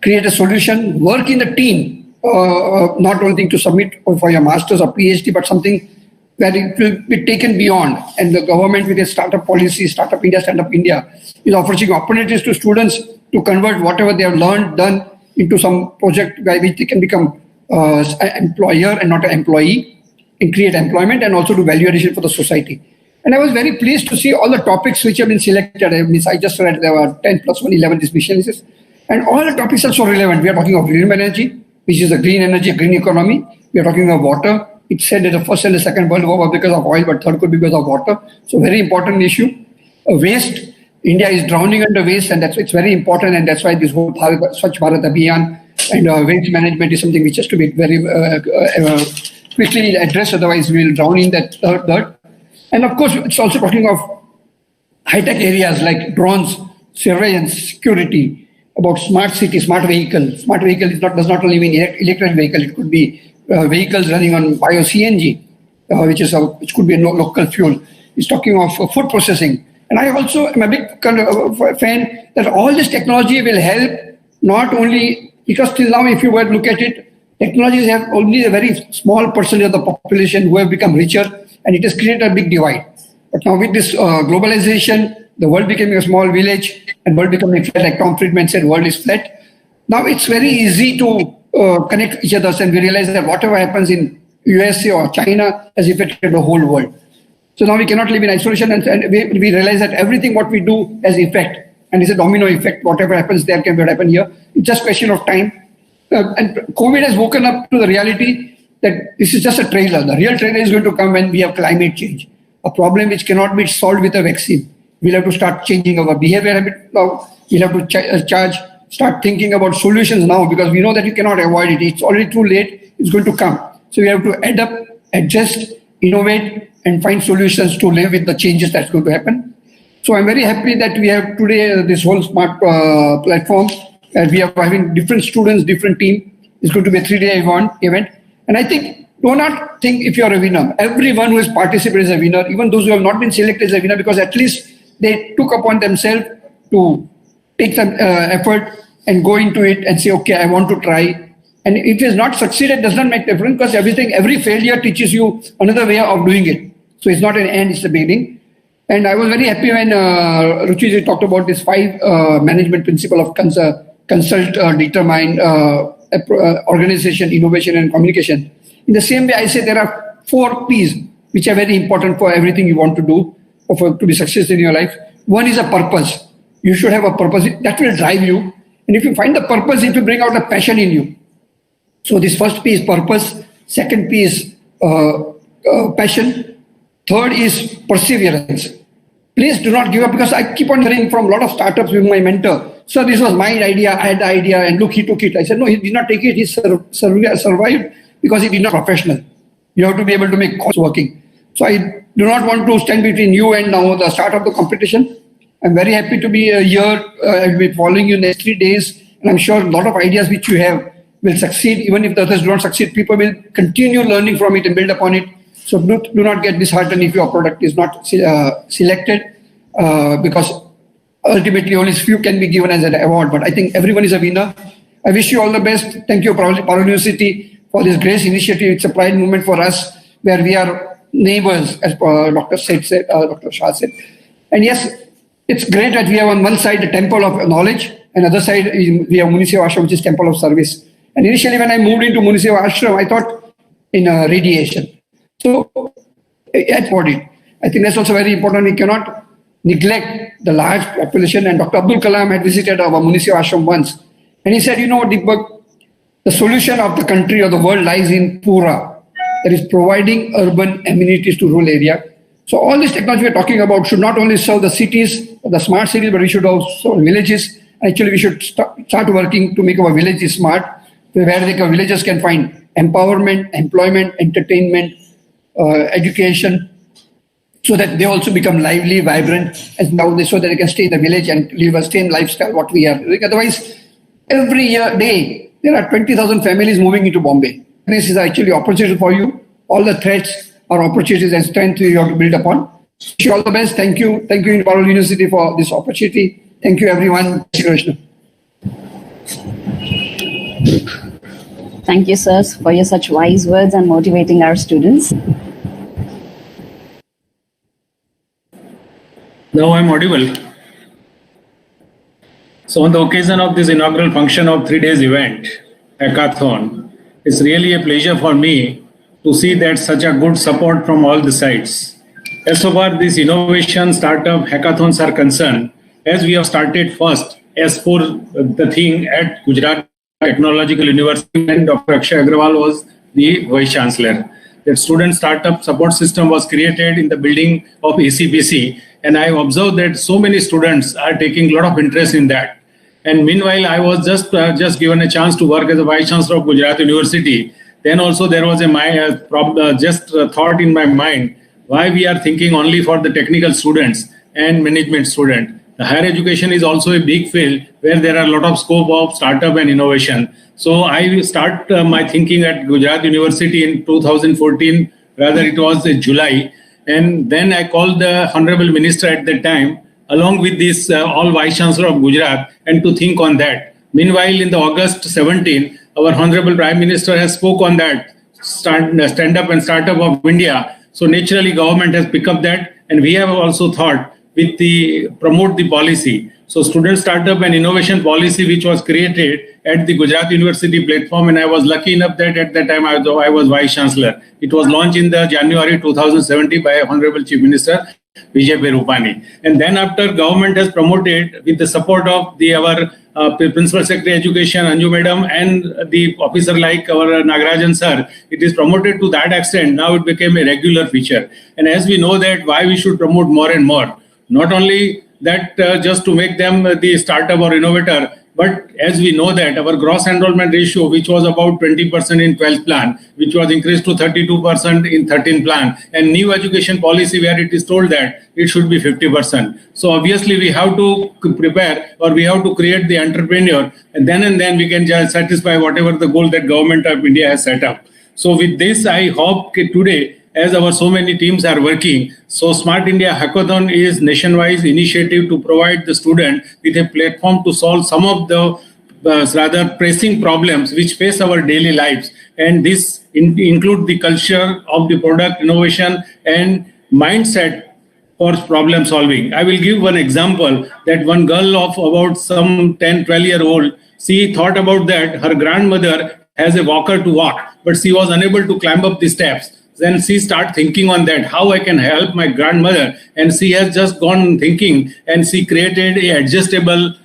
create a solution, work in a team, not only to submit for your master's or PhD, but something where it will be taken beyond. And the government with its startup policy, Startup India, Stand Up India, is offering opportunities to students to convert whatever they have learned, done into some project by which they can become an employer and not an employee, and create employment and also do value addition for the society. And I was very pleased to see all the topics which have been selected. I just read there were 10 plus 1, 11 missions. And all the topics are so relevant. We are talking of renewable energy, which is a green energy, a green economy. We are talking of water. It said that the first and the second World War were because of oil, but third could be because of water. So very important issue. Waste. India is drowning under waste, and it's very important. And that's why this whole Swachh Bharat Abhiyan and waste management is something which has to be very quickly addressed. Otherwise, we will drown in that dirt. And of course, it's also talking of high-tech areas like drones, surveillance, security, about smart city, smart vehicle. Smart vehicle does not only mean electric vehicle. It could be vehicles running on bio-CNG, which could be a local fuel. It's talking of food processing. And I also am a big fan that all this technology will help, not only because till now, if you were to look at it, technologies have only a very small percentage of the population who have become richer, and it has created a big divide. But now with this globalization, the world becoming a small village and world becoming flat, like Tom Friedman said, world is flat. Now it's very easy to connect each other, and we realize that whatever happens in USA or China has affected the whole world. So now we cannot live in isolation, and we realize that everything what we do has effect, and it's a domino effect. Whatever happens there can happen here. It's just a question of time. And COVID has woken up to the reality that this is just a trailer. The real trailer is going to come when we have climate change, a problem which cannot be solved with a vaccine. We'll have to start changing our behavior habit now. We'll have to start thinking about solutions now, because we know that you cannot avoid it. It's already too late. It's going to come. So we have to adapt, adjust, innovate, and find solutions to live with the changes that's going to happen. So I'm very happy that we have today this whole smart platform, and we are having different students, different team. It's going to be a 3-day event. And I think, do not think if you're a winner. Everyone who has participated is a winner, even those who have not been selected as a winner, because at least they took upon themselves to take some effort and go into it and say, okay, I want to try. And if it is not succeeded, does not make difference, because every failure teaches you another way of doing it. So it's not an end, it's a beginning. And I was very happy when Ruchiji talked about this 5 management principle of consult, determine, organization, innovation, and communication. In the same way, I say there are 4 P's which are very important for everything you want to do or to be successful in your life. One is a purpose. You should have a purpose that will drive you. And if you find the purpose, it will bring out the passion in you. So this first P is purpose. Second P is passion. Third is perseverance. Please do not give up, because I keep on hearing from a lot of startups with my mentor. So this was my idea, I had the idea, and look, he took it. I said, no, he did not take it. He survived because he did not professional. You have to be able to make costs working. So I do not want to stand between you and now the start of the competition. I'm very happy to be here. I'll be following you next 3 days. And I'm sure a lot of ideas which you have will succeed. Even if the others do not succeed, people will continue learning from it and build upon it. So do not get disheartened if your product is not selected, because ultimately only few can be given as an award. But I think everyone is a winner. I wish you all the best. Thank you, Parul University, for this great initiative. It's a pride moment for us, where we are neighbors, as Dr. Shah said. And yes, it's great that we have on one side the temple of knowledge, and other side we have Muniseva Ashram, which is temple of service. And initially when I moved into Muniseva Ashram, I thought in radiation. So at body, I think that's also very important. We cannot neglect the large population. And Dr. Abdul Kalam had visited our Muniseva Ashram once. And he said, you know, Deepak, the solution of the country or the world lies in Pura. That is providing urban amenities to rural area. So all this technology we're talking about should not only serve the cities, the smart cities, but we should also serve villages. Actually, we should start working to make our villages smart, where the villagers can find empowerment, employment, entertainment, education, so that they also become lively, vibrant, and now so that they can stay in the village and live a same lifestyle what we have. Otherwise, every day there are 20,000 families moving into Bombay. This is actually opportunity for you. All the threats are opportunities and strength you have to build upon. Wish you all the best. Thank you. Thank you, Parul University, for this opportunity. Thank you, everyone. Thank you, sirs, for your such wise words and motivating our students. Now I'm audible. So on the occasion of this inaugural function of 3 days event, Hackathon, it's really a pleasure for me to see that such a good support from all the sides. As far this innovation startup hackathons are concerned, as we have started first, as for the thing at Gujarat Technological University, and Dr. Akshay Agrawal was the Vice Chancellor. That student startup support system was created in the building of ACPC, and I observed that so many students are taking a lot of interest in that. And meanwhile, I was just given a chance to work as a Vice Chancellor of Gujarat University. Then also there was a thought in my mind, why we are thinking only for the technical students and management students. The higher education is also a big field where there are a lot of scope of startup and innovation. So I start my thinking at Gujarat University in 2014, rather it was in July. And then I called the Honorable Minister at that time, along with this all Vice Chancellor of Gujarat, and to think on that. Meanwhile, in the August 17, our Honorable Prime Minister has spoke on that, stand up and startup of India. So naturally government has picked up that, and we have also thought with the promote the policy. So student startup and innovation policy, which was created at the Gujarat University platform, and I was lucky enough that at that time I was Vice Chancellor. It was launched in the January 2017 by Honorable Chief Minister Vijay Rupani. And then after government has promoted with the support of our Principal Secretary Education, Anju Madam, and the officer like our Nagarajan Sir, it is promoted to that extent. Now it became a regular feature. And as we know that why we should promote more and more, not only that just to make them the startup or innovator, but as we know that our gross enrollment ratio, which was about 20% in 12th plan, which was increased to 32% in 13th plan, and new education policy where it is told that it should be 50%. So obviously we have to prepare, or we have to create the entrepreneur, and then we can just satisfy whatever the goal that government of India has set up. So with this, I hope today, as our so many teams are working, so Smart India Hackathon is nationwide initiative to provide the student with a platform to solve some of the rather pressing problems which face our daily lives. And this include the culture of the product innovation and mindset for problem solving. I will give one example that one girl of about some 10, 12-year-old, she thought about that her grandmother has a walker to walk, but she was unable to climb up the steps. then she start thinking on that, how I can help my grandmother. And she has just gone thinking, and she created a adjustable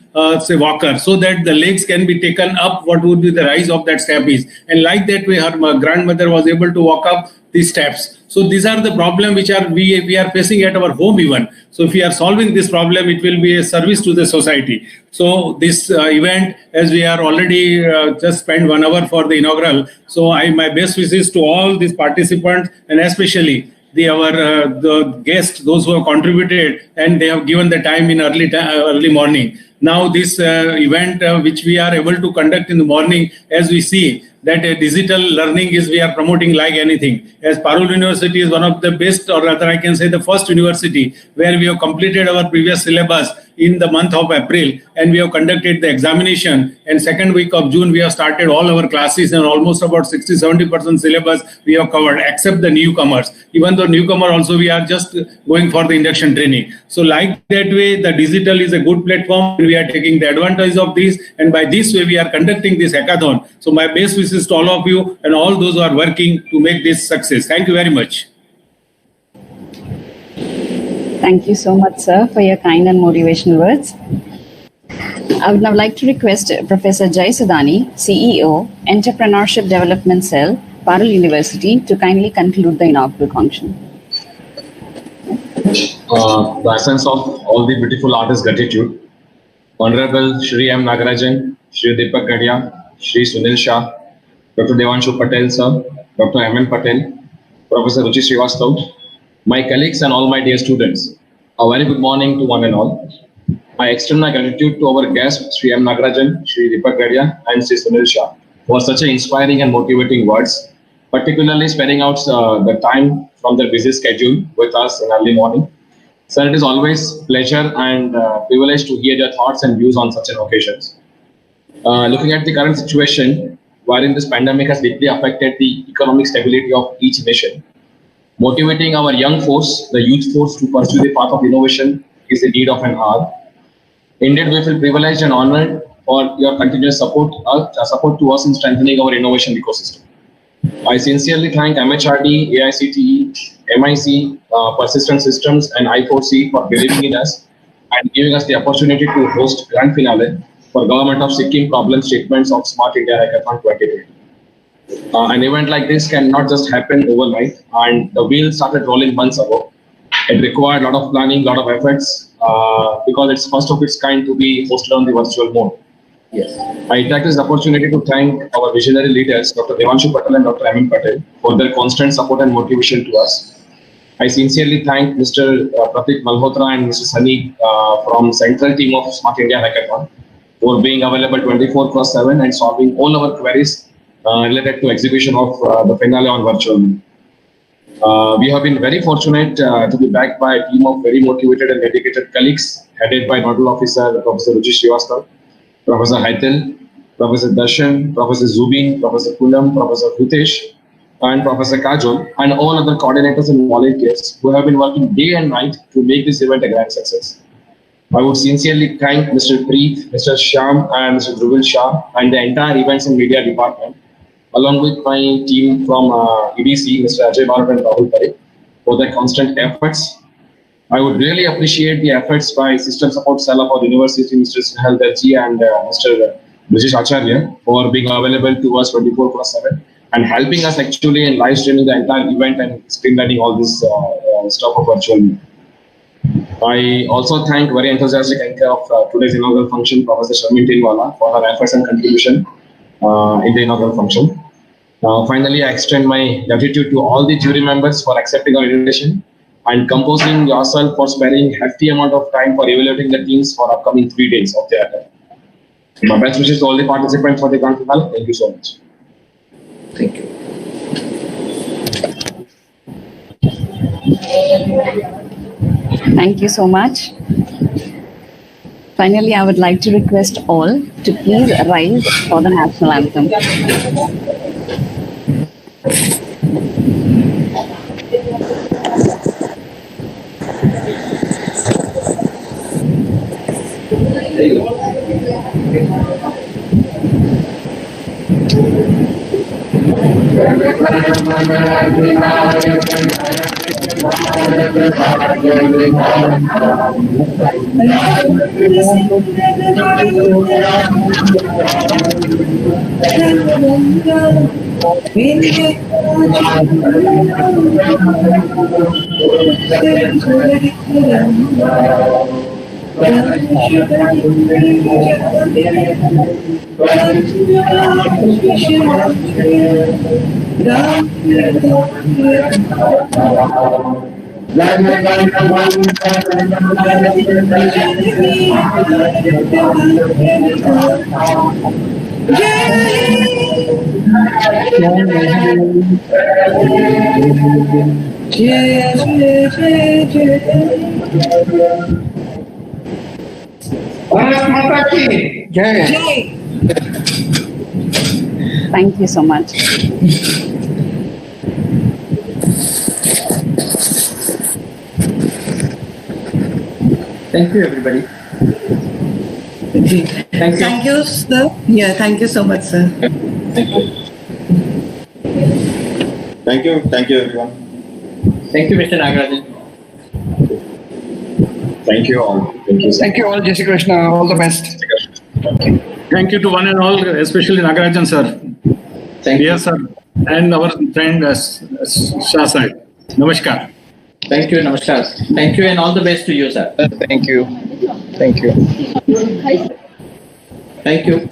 say walker, so that the legs can be taken up what would be the rise of that step is. And like that way, her grandmother was able to walk up these steps. So these are the problems which are we are facing at our home even. So if we are solving this problem, it will be a service to the society. So this event, as we are already just spent 1 hour for the inaugural, so my best wishes to all these participants, and especially the guests, those who have contributed, and they have given the time in early morning. Now this event which we are able to conduct in the morning, as we see that digital learning is we are promoting like anything. As Parul University is one of the best, or rather I can say the first university where we have completed our previous syllabus in the month of April, and we have conducted the examination, and second week of June we have started all our classes, and almost about 60-70% syllabus we have covered, except the newcomers. Even though newcomer also we are just going for the induction training. So like that way, the digital is a good platform. We are taking the advantage of this, and by this way we are conducting this hackathon. So my best wishes to all of you and all those who are working to make this success. Thank you very much. Thank you so much, sir, for your kind and motivational words. I would now like to request Professor Jai Sudani, CEO, Entrepreneurship Development Cell, Parul University, to kindly conclude the inaugural function. The essence of all the beautiful art is gratitude. Honorable Shri M. Nagarajan, Shri Deepak Gadia, Shri Sunil Shah, Dr. Devanshu Patel, sir, Dr. M. N. Patel, Professor Ruchi Srivastav, my colleagues and all my dear students, a very good morning to one and all. I extend my gratitude to our guests, Shri M. Nagarajan, Shri Deepak Gadia, and Shri Sunil Shah, for such an inspiring and motivating words, particularly sparing out the time from their busy schedule with us in early morning. Sir, it is always pleasure and privilege to hear your thoughts and views on such an occasions. Looking at the current situation, wherein this pandemic has deeply affected the economic stability of each nation, motivating our young force, the youth force, to pursue the path of innovation is the need of an hour. Indeed, we feel privileged and honored for your continuous support to us in strengthening our innovation ecosystem. I sincerely thank MHRD, AICTE, MIC, Persistent Systems, and I4C for believing in us and giving us the opportunity to host grand finale for Government of Sikkim problem statements of Smart India Hackathon 2020. An event like this cannot just happen overnight, and the wheel started rolling months ago. It required a lot of planning, a lot of efforts, because it's first of its kind to be hosted on the virtual mode. Yes. I take this opportunity to thank our visionary leaders, Dr. Devanshu Patel and Dr. M. N. Patel, for their constant support and motivation to us. I sincerely thank Mr. Pratik Malhotra and Mr. Sunny from Central Team of Smart India Hackathon for being available 24/7 and solving all our queries related to execution of the finale on virtual. We have been very fortunate to be backed by a team of very motivated and dedicated colleagues headed by Nodal Officer Professor Ruchi Srivastav, Professor Haitel, Professor Darshan, Professor Zubin, Professor Poonam, Professor Hutesh, and Professor Kajol, and all other coordinators and volunteers who have been working day and night to make this event a grand success. I would sincerely thank Mr. Preet, Mr. Shyam, and Mr. Dhruval Shah, and the entire events and media department, along with my team from EDC, Mr. Ajay Bharat and Rahul Parekh, for their constant efforts. I would really appreciate the efforts by System Support Cell of our university, Mr. Snehal Darji and Mr. Brijesh Acharya, for being available to us 24/7 and helping us actually in live streaming the entire event and streamlining all this stuff of virtual. I also thank very enthusiastic anchor of today's inaugural function, Professor Sharmin Tinwala, for her efforts and contribution in the inaugural function. Finally, I extend my gratitude to all the jury members for accepting our invitation and composing yourself for sparing hefty amount of time for evaluating the teams for upcoming 3 days of the event. My best wishes to all the participants for the grand finale. Thank you so much. Thank you. Thank you so much. Finally, I would like to request all to please rise for the national anthem. There you go. Bharat माता की जय. Thank you so much. Thank you, everybody. Thank you. Thank you, sir. Yeah, thank you so much, sir. Thank you. Thank you, everyone. Thank you, Mr. Nagarajan. Thank you all. Thank you. Thank you all, Jai Shri Krishna. All the best. Thank you to one and all, especially Nagarajan sir. Thank you. Yes, sir. And our friend Shah Sahib. Namaskar. Thank you, namaskar. Thank you and all the best to you, sir. Thank you. Thank you. Thank you.